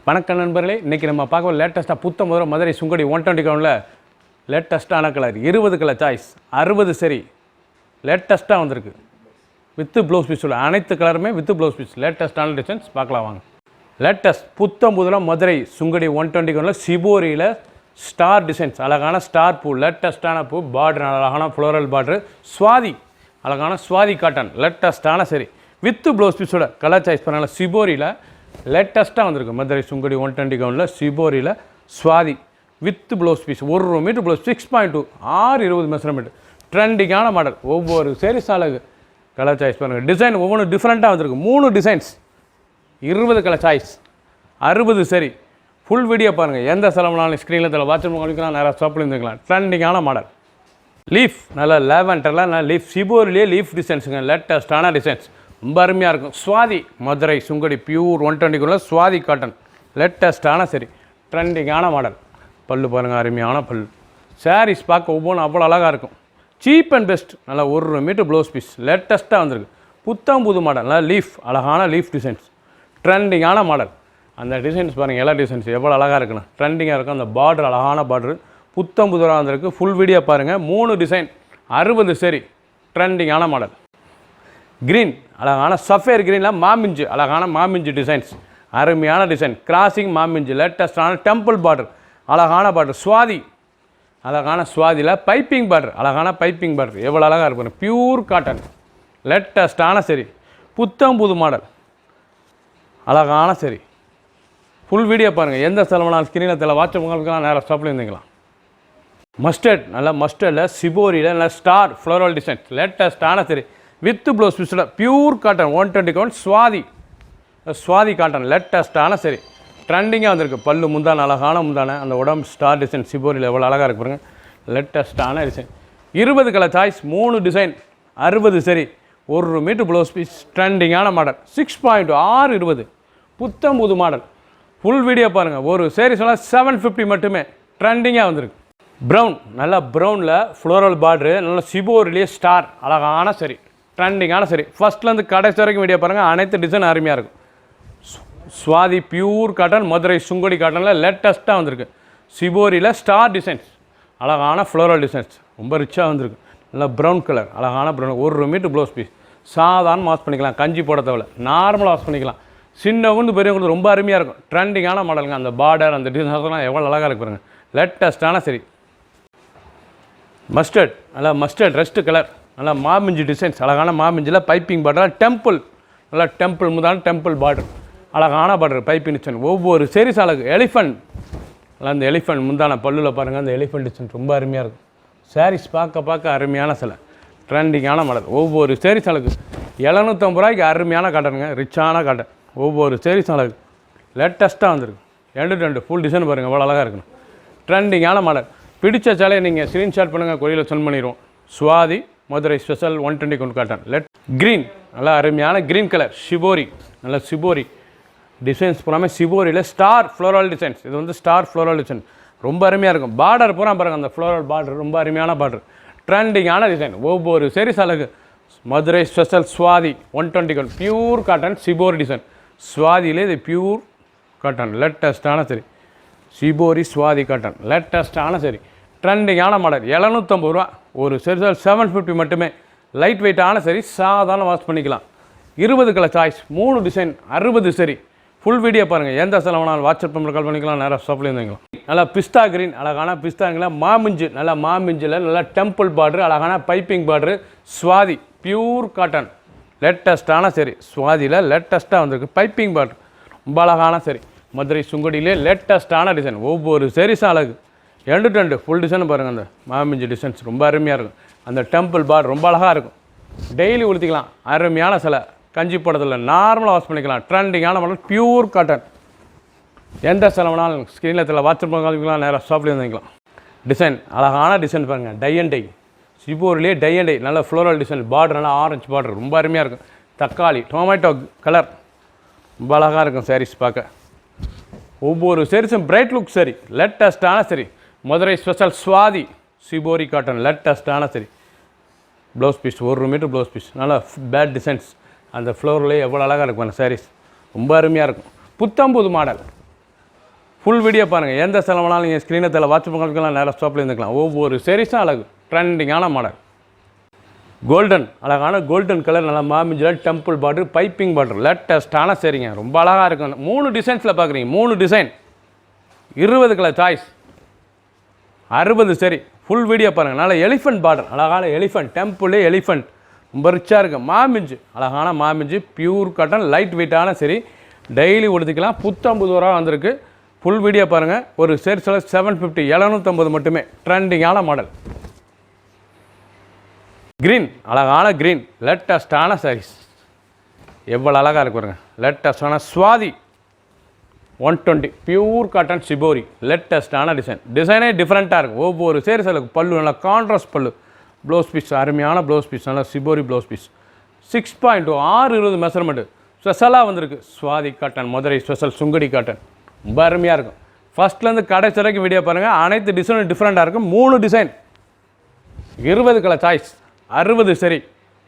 வணக்கம் நண்பர்களே, இன்றைக்கி நம்ம பார்க்க லேட்டஸ்ட்டாக புத்த முதல்ல மதுரை சுங்கடி 120 கவுனில் லேட்டஸ்ட்டான கலர் 20 கலர் சாய்ஸ் 60 சரி லேட்டஸ்ட்டாக வந்திருக்கு. வித்து ப்ளவுஸ் பீஸ் உள்ள அனைத்து கலருமே வித்து ப்ளவுஸ் பீஸ் லேட்டஸ்ட்டான டிசைன்ஸ் பார்க்கலாம் வாங்க. லேட்டஸ்ட் புத்த முதல்ல மதுரை சுங்கடி 120 கவுனில் சிபோரியில் ஸ்டார் டிசைன்ஸ், அழகான ஸ்டார் பூ, லேட்டஸ்ட்டான பூ, பார்டர் அழகான ஃப்ளோரல் பார்டர், சுவாதி அழகான சுவாதி காட்டன் லேட்டஸ்ட்டான சரி வித்து ப்ளவுஸ் பீஸோட கலர் சாய்ஸ் பண்ணால சிபோரியில் லேட்டஸ்ட்டாக வந்திருக்கு. மதுரை சுங்கடி 120 கவுனில் சிபோரியில் Swathi with blouse piece 1 metre blouse 6.2 620 measurement ட்ரெண்டிங்கான மாடல். ஒவ்வொரு சேரீஸ் அழகு கலர் சாய்ஸ் பண்ணுங்கள். டிசைன் ஒவ்வொன்றும் டிஃப்ரெண்ட்டாக வந்திருக்கு. 3 டிசைன்ஸ் 20 கலர் சாய்ஸ் 60 சரி. ஃபுல் வீடியோ பாருங்கள். எந்த செலவுனாலும் ஸ்க்ரீனில் தலை வாட்ஸ்அப் பண்ணிக்கலாம், நேராக ஷாப்பில் இருந்துக்கலாம். ட்ரெண்டிங்கான மாடல். லீஃப் நல்லா லேவெண்டரில் நல்லா லீஃப் சிபோரிலேயே லீஃப் டிசைன்ஸுங்க லேட்டஸ்ட்டான டிசைன்ஸ் ரொம்ப அருமையாக இருக்கும். சுவாதி மதுரை சுங்கடி பியூர் 120 சுவாதி காட்டன் லேட்டஸ்ட்டான சரி ட்ரெண்டிங்கான மாடல். பல்லு பாருங்கள், அருமையான பல்லு. சாரீஸ் பார்க்க ஒவ்வொன்றும் அவ்வளோ அழகாக இருக்கும். சீப் அண்ட் பெஸ்ட் நல்லா 1 மீட்டர் ப்ளவுஸ் பீஸ் லேட்டஸ்ட்டாக வந்திருக்கு. புத்தம் புது மாடல் நல்லா லீஃப் அழகான லீஃப் டிசைன்ஸ் ட்ரெண்டிங்கான மாடல். அந்த டிசைன்ஸ் பாருங்கள், எல்லா டிசைன்ஸ் எவ்வளோ அழகாக இருக்குண்ணா ட்ரெண்டிங்காக இருக்கும். அந்த பார்டர் அழகான பார்டர் புத்தம் புதுராக வந்திருக்கு. ஃபுல் வீடியோ பாருங்கள். 3 டிசைன் 60 சரி ட்ரெண்டிங்கான மாடல். க்ரீன் அழகான சஃபேர் க்ரீனில் மாமிஞ்சு அழகான மாமிஞ்சு டிசைன்ஸ் அருமையான டிசைன். கிராசிங் மாமிஞ்சு லேட்டஸ்டான டெம்பிள் பார்டர் அழகான பார்டர். சுவாதி அழகான சுவாதியில் பைப்பிங் பார்டர் அழகான பைப்பிங் பார்டர் எவ்வளோ அழகாக இருக்கும். பியூர் காட்டன் லேட்டஸ்டான சரி புத்தம் புது மாடல் அழகான சரி. ஃபுல் வீடியோ பாருங்கள். எந்த செலவுனாலும் ஸ்க்ரீனில் தலை வாட்ஸ்அப் உங்களுக்குலாம் நேராக ஸ்டாப்பில் இருந்துக்கலாம். மஸ்டர்ட் நல்லா மஸ்டர்டில் சிபோரியில் நல்லா ஸ்டார் ஃப்ளோரல் டிசைன்ஸ் லேட்டஸ்டான சரி வித் ப்ளவுஸ் பீஸில் pure cotton 120 gown Swathi Swathi cotton லேட்டஸ்ட்டான சரி ட்ரெண்டிங்காக வந்திருக்கு. பல்லு முந்தான அழகான முந்தான அந்த உடம்பு ஸ்டார் டிசைன் சிபோரியில் எவ்வளோ அழகாக இருக்கு பாருங்க லேட்டஸ்ட்டான டிசைன். 20 கலர் சாய்ஸ் 3 டிசைன் 60 சரி 1 மீட்டர் ப்ளவுஸ் பீஸ் ட்ரெண்டிங்கான மாடல். 6.2 620 புத்தம் புது மாடல். ஃபுல் வீடியோ பாருங்கள். ஒரு சேரீஸ்லாம் 750 மட்டுமே ட்ரெண்டிங்காக வந்திருக்கு. ப்ரௌன் நல்லா ப்ரௌனில் ஃப்ளோரல் பார்டரு நல்லா சிபோரிலேயே ஸ்டார் அழகான சரி ட்ரெண்டிங்கான சரி. ஃபஸ்ட்லேருந்து கடைசி வரைக்கும் வீடியோ பாருங்கள். அனைத்து டிசைன் அருமையாக இருக்கும். சுவாதி பியூர் காட்டன் மதுரை சுங்கடி காட்டனில் லேட்டஸ்ட்டாக வந்திருக்கு. சிபோரியில் ஸ்டார் டிசைன்ஸ் அழகான ஃப்ளோரல் டிசைன்ஸ் ரொம்ப ரிச்சாக வந்திருக்கு. நல்லா ப்ரௌன் கலர் அழகான ப்ரௌன் 1 மீட்டர் ப்ளவுஸ் பீஸ் சாதாரண வாஷ் பண்ணிக்கலாம். கஞ்சி போட தேவை, நார்மலாக வாஷ் பண்ணிக்கலாம். சின்னவங்க பெரியவங்களுக்கு ரொம்ப அருமையாக இருக்கும். ட்ரெண்டிங்கான மாடலுங்க. அந்த பார்டர் அந்த டிசைன்ஸ்லாம் எவ்வளோ அழகாக இருக்கு பாருங்கள் லேட்டஸ்ட்டான சரி. மஸ்டர்ட் நல்லா மஸ்டர்ட் ரெஸ்ட் கலர் நல்லா மாமிஞ்சு டிசைன்ஸ் அழகான மாமிஞ்சில் பைப்பிங் பார்டர் டெம்பிள் நல்லா டெம்பிள் முதான டெம்பிள் பார்டர் அழகான பார்டர் பைப்பிங் டிசைன். ஒவ்வொரு சேரீஸ் அழகு. எலிஃபண்ட் நல்லா அந்த எலிஃபண்ட் முந்தான பல்லுவில் பாருங்கள். அந்த எலிஃபண்ட் டிசைன் ரொம்ப அருமையாக இருக்கும். சாரீஸ் பார்க்க அருமையான சிலை ட்ரெண்டிங்கான மாடல். ஒவ்வொரு சேரீஸ் அழகு 750 ரூபாய்க்கு அருமையான காட்டனுங்க. ரிச்சான காட்டன். ஒவ்வொரு சேரீஸ் அழகு லேட்டஸ்ட்டாக வந்திருக்கு. 2 ஃபுல் டிசைன் பாருங்கள் எவ்வளோ அழகாக இருக்கணும். ட்ரெண்டிங்கான மாடல். பிடிச்ச சேலையை நீங்கள் ஸ்க்ரீன்ஷாட் பண்ணுங்கள், கொரியில் சென்ட் பண்ணிடுவோம். Swathi Madurai special 120 gown cotton green நல்லா அருமையான க்ரீன் கலர் சிபோரி நல்லா சிபோரி டிசைன்ஸ் பூராமே சிபோரியில் ஸ்டார் ஃப்ளோரல் டிசைன்ஸ். இது வந்து ஸ்டார் ஃப்ளோரல் டிசைன் ரொம்ப அருமையாக இருக்கும். பார்டர் பூரா பாருங்கள். அந்த ஃப்ளோரல் பார்டர் ரொம்ப அருமையான பார்டர் ட்ரெண்டிங்கான டிசைன். ஒவ்வொரு சேரீஸ் அழகு. Madurai special Swathi 120 gown pure cotton shibori design. சுவாதியிலே இது பியூர் காட்டன் லேட்டஸ்ட்டான சரி சிபோரி சுவாதி காட்டன் லேட்டஸ்ட்டான சரி ட்ரெண்டிங்கான மாடல். 750 ரூபா. ஒரு சரி 750 மட்டுமே. லைட் வெயிட்டான சரி சாதாரண வாஷ் பண்ணிக்கலாம். 20 கலர் சாய்ஸ் 3 டிசைன் 60 சரி. ஃபுல் வீடியோ பாருங்கள். எந்த செலவுனாலும் வாட்ஸ்அப் நம்பர் கால் பண்ணிக்கலாம், நேராக ஷாப்பில் இருந்துக்கலாம். நல்லா பிஸ்தா க்ரீன் அழகான பிஸ்தா க்ரீனில் மாமிஞ்சு நல்லா மாமிஞ்சில் நல்லா டெம்பிள் பார்டரு அழகான piping border Swathi pure cotton லேட்டஸ்ட்டான சரி சுவாதியில் லேட்டஸ்ட்டாக வந்திருக்கு. பைப்பிங் பார்டர் ரொம்ப அழகான சரி மதுரை சுங்கடியிலே லேட்டஸ்ட்டான டிசைன். ஒவ்வொரு சேரீஸும் அழகு. 2 ஃபுல் டிசைன் பாருங்கள். அந்த மாமிஞ்சு டிசைன்ஸ் ரொம்ப அருமையாக இருக்கும். அந்த டெம்பிள் பார்டர் ரொம்ப அழகாக இருக்கும். டெய்லி உடுத்திக்கலாம். அருமையான சிலை. கஞ்சி போடுறதில்ல, நார்மலாக வாஷ் பண்ணிக்கலாம். ட்ரெண்டிங்கான மாடல் பியூர் காட்டன். எந்த செலவுனாலும் ஸ்க்ரீனில் தெரியல வாட்ஸ்அப் பண்ணிக்கலாம், நேராக ஷாப்பில் இருந்துக்கலாம். டிசைன் அழகான டிசைன் பாருங்கள். டை அண்ட் டை சிபோரிலே டை அண்ட் டை நல்ல ஃப்ளோரல் டிசைன். பார்டர் நல்லா ஆரஞ்சு பார்டர் ரொம்ப அருமையாக இருக்கும். தக்காளி டொமேட்டோ கலர் ரொம்ப அழகாக இருக்கும் சாரீஸ் பார்க்க. ஒவ்வொரு சேரீஸும் பிரைட் லுக் சரி லேட்டஸ்ட்டான sari Madurai special Swathi shibori cotton லேட்டஸ்ட்டான sari. Blouse piece 1 metre blouse piece நல்லா பேட் டிசைன்ஸ். அந்த ஃப்ளோர்லேயே எவ்வளோ அழகாக இருக்கும் அந்த சாரீஸ் ரொம்ப அருமையாக இருக்கும். புத்தம்புது மாடல் ஃபுல் வீடியோ பாருங்கள். எந்த செலவுனாலும் நீங்கள் ஸ்க்ரீனை தெரியல வாட்ச் பண்ணிக்கலாம், நேராக ஸ்டாப்பில் இருந்துக்கலாம். ஒவ்வொரு சீரிஸும் அழகு, ட்ரெண்டிங்கான மாடல். கோல்டன், அழகான கோல்டன் கலர், நல்லா மாமிஞ்சில் டெம்பிள் பார்டர், பைப்பிங் பார்டர், லேட்டஸ்டான சரிங்க, ரொம்ப அழகாக இருக்கும். 3 டிசைன்ஸில் பார்க்குறீங்க, 3 டிசைன், 20 கலர் சாய்ஸ், 60 சரி. ஃபுல் வீடியோ பாருங்கள். நல்லா எலிஃபென்ட் பார்டர், அழகான எலிஃபென்ட், டெம்பிள் எலிஃபென்ட், ரொம்ப ரிச்சாக இருக்குது. மாமிஞ்சு, அழகான மாமிஞ்சு, பியூர் காட்டன், லைட் வெயிட்டான சரி, டெய்லி உடுத்திக்கலாம். புத்தம்பது ரூபா வந்திருக்கு. ஃபுல் வீடியோ பாருங்கள். ஒரு சேல்ஸில் 750, 750 மட்டுமே. ட்ரெண்டிங்கான மாடல். க்ரீன், அழகான க்ரீன், லேட்டஸ்டான சாரீஸ், எவ்வளோ அழகாக இருக்கு பாருங்க. லேட்டஸ்டான சுவாதி 120 பியூர் காட்டன் சிபோரி, லேட்டஸ்டான டிசைன். டிசைனே டிஃப்ரெண்ட்டாக இருக்கும். ஒவ்வொரு சேரீஸுக்கு பல்லு நல்லா கான்ட்ராஸ்ட் பல்லு. ப்ளவுஸ் பீஸ் அருமையான ப்ளவுஸ் பீஸ், நல்லா சிபோரி ப்ளவுஸ் பீஸ். 6.2 620 மெஷர்மெண்ட்டு ஸ்பெஷலாக வந்திருக்கு. Swathi cotton, Madurai special Sungudi cotton, ரொம்ப அருமையாக இருக்கும். ஃபஸ்ட்லேருந்து கடைசி வரைக்கும் வீடியோ பாருங்கள். அனைத்து டிசைனும் டிஃப்ரெண்ட்டாக இருக்கும். 3 டிசைன், 20 கலர் சாய்ஸ், 60 சரி.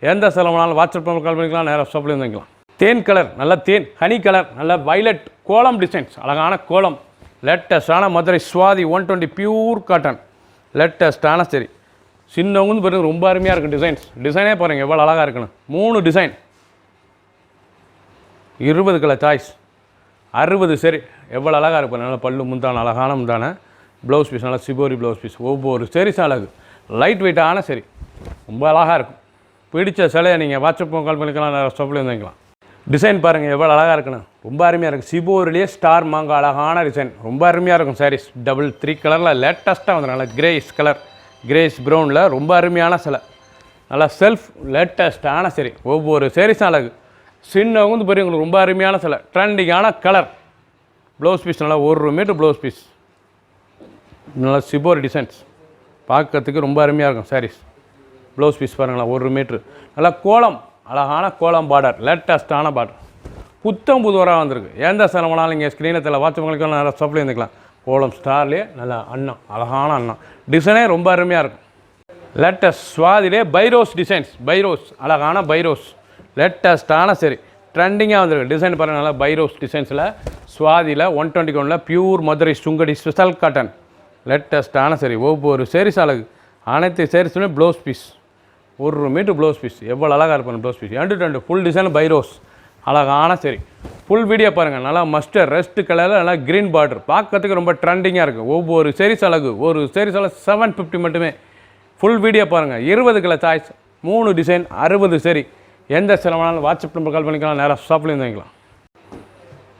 எந்த செலவுனாலும் வாட்ஸ்அப் கால் பண்ணிக்கலாம், நேராக ஷாப்பில் வந்துக்கலாம். தேன் கலர், நல்ல தேன், ஹனி கலர், நல்ல வைலட் கோலம் டிசைன்ஸ், அழகான கோலம், லேட்டஸ்டான மதுரை சுவாதி 120 பியூர் காட்டன், லேட்டஸ்டான சரி. சின்னவங்க பாருங்கள், ரொம்ப அருமையாக இருக்கும் டிசைன்ஸ். டிசைனே பாருங்கள் எவ்வளோ அழகாக இருக்குன்னு. 3 டிசைன், 20 கலர் சாய்ஸ், 60 சரி. எவ்வளோ அழகாக இருக்கும். நல்லா பல்லு முந்தான, அழகான முந்தான, ப்ளவுஸ் பீஸ் நல்லா சிபோரி ப்ளவுஸ் பீஸ். ஒவ்வொரு சரிஸும் அழகு, லைட் வெயிட்டான சரி, ரொம்ப அழகாக இருக்கும். பிடிச்ச சிலையை நீங்கள் வாட்ஸ்அப் கால் பண்ணிக்கலாம், நேராக ஷாப்பில் வந்துக்கலாம். டிசைன் பாருங்கள் எவ்வளோ அழகாக இருக்குன்னு, ரொம்ப அருமையாக இருக்குது. சிபோரிலேயே ஸ்டார் மாங்க, அழகான டிசைன், ரொம்ப அருமையாக இருக்கும். சாரீஸ் டபுள் 3 கலரில் லேட்டஸ்ட்டாக வந்து நல்லா கிரேஸ் கலர், கிரேஸ் ப்ரௌனில் ரொம்ப அருமையான சிலை, நல்லா செல்ஃப் லேட்டஸ்ட்டான சரி. ஒவ்வொரு சாரீஸும் அழகு. சின்னவங்க வந்து பெரியவங்களுக்கு ரொம்ப அருமையான சிலை, ட்ரெண்டிங்கான கலர். ப்ளவுஸ் பீஸ் நல்லா 1 மீட்டர் ப்ளவுஸ் பீஸ், நல்லா சிபோரி டிசைன்ஸ், பார்க்கறதுக்கு ரொம்ப அருமையாக இருக்கும். சாரீஸ் ப்ளவுஸ் பீஸ் பாருங்களா 1 மீட்ரு, நல்லா கோலம், அழகான கோலம் பார்டர், லேட்டஸ்ட்டான பார்டர். புத்தம்பது ரூபா வந்திருக்கு. எந்த செலவுனாலும் நீங்கள் ஸ்க்ரீனை தெரியல வாட்ச் பண்ணிக்கலாம், நல்லா ஷாப்பில் இருந்துக்கலாம். கோலம் ஸ்டார்லேயே நல்லா அண்ணம், அழகான அண்ணம். டிசைனே ரொம்ப அருமையாக இருக்கும். லேட்டஸ்ட் சுவாதிலே பைரோஸ் டிசைன்ஸ், பைரோஸ், அழகான பைரோஸ், லேட்டஸ்ட்டான சரி, ட்ரெண்டிங்காக வந்திருக்கு. டிசைன் பாருங்கள், நல்லா பைரோஸ் டிசைன்ஸில் சுவாதியில் 120 கவுண்டில் pure Madurai Sungudi special cotton, லேட்டஸ்ட்டான சரி. ஒவ்வொரு சேரீஸ் அழகு. அனைத்து சேரீஸுமே blouse piece 1 metre blouse piece, எவ்வளோ அழகாக இருப்பாங்க ப்ளவுஸ் பீஸ். 2 ஃபுல் டிசைன் பைரோஸ், அழகான சரி. ஃபுல் வீடியோ பாருங்கள். நல்லா மஸ்டர் ரெஸ்ட் கலரில் நல்லா க்ரீன் பார்டர், பார்க்கறதுக்கு ரொம்ப ட்ரெண்டிங்காக இருக்குது. ஒவ்வொரு சேரீஸ் அழகு. ஒரு சேரீஸ் அழகு 750 மட்டுமே. ஃபுல் வீடியோ பாருங்கள். 20 கலர் சாய்ஸ், 3 டிசைன், 60 சரி. எந்த செலவானாலும் வாட்ஸ்அப் நம்பர் கால் பண்ணிக்கலாம், நேராக ஷாப்லேயும் வாங்கிக்கலாம்.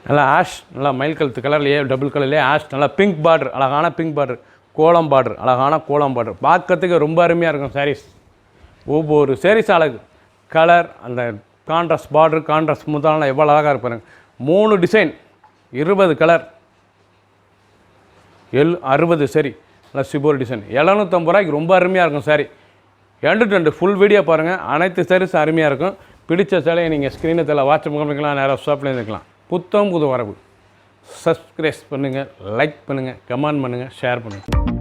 நல்லா ஆஷ், நல்லா மயில் கழுத்து கலர்லேயே டபுள் கலர்லேயே ஆஷ், நல்லா பிங்க் பார்டர், அழகான பிங்க் பார்டர், கோலம் பார்டர், அழகான கோலம் பார்டர், பார்க்கறதுக்கு ரொம்ப அருமையாக இருக்கும். சாரீஸ் ஒவ்வொரு சாரீஸ் அழகு. கலர், அந்த கான்ட்ராஸ்ட் பார்டர், கான்ட்ராஸ்ட் முத்தான எவ்வளோ அழகாக இருப்பாருங்க. 3 டிசைன், 20 கலர், 60 சரி. நல்லா சிபோர் டிசைன், 750 ரூபாய்க்கு ரொம்ப அருமையாக இருக்கும். சாரி 2 ஃபுல் வீடியோ பாருங்கள். அனைத்து சாரீஸ் அருமையாக இருக்கும். பிடிச்ச சேலையை நீங்கள் ஸ்க்ரீனை தெரியல வாட்ஸ்அப் பண்ணிக்கலாம், நேராக ஷாப்பில் இருந்துக்கலாம். புத்தம் புது வரவு. சப்ஸ்கிரைப் பண்ணுங்கள், லைக் பண்ணுங்கள், கமெண்ட் பண்ணுங்கள், ஷேர் பண்ணுங்கள்.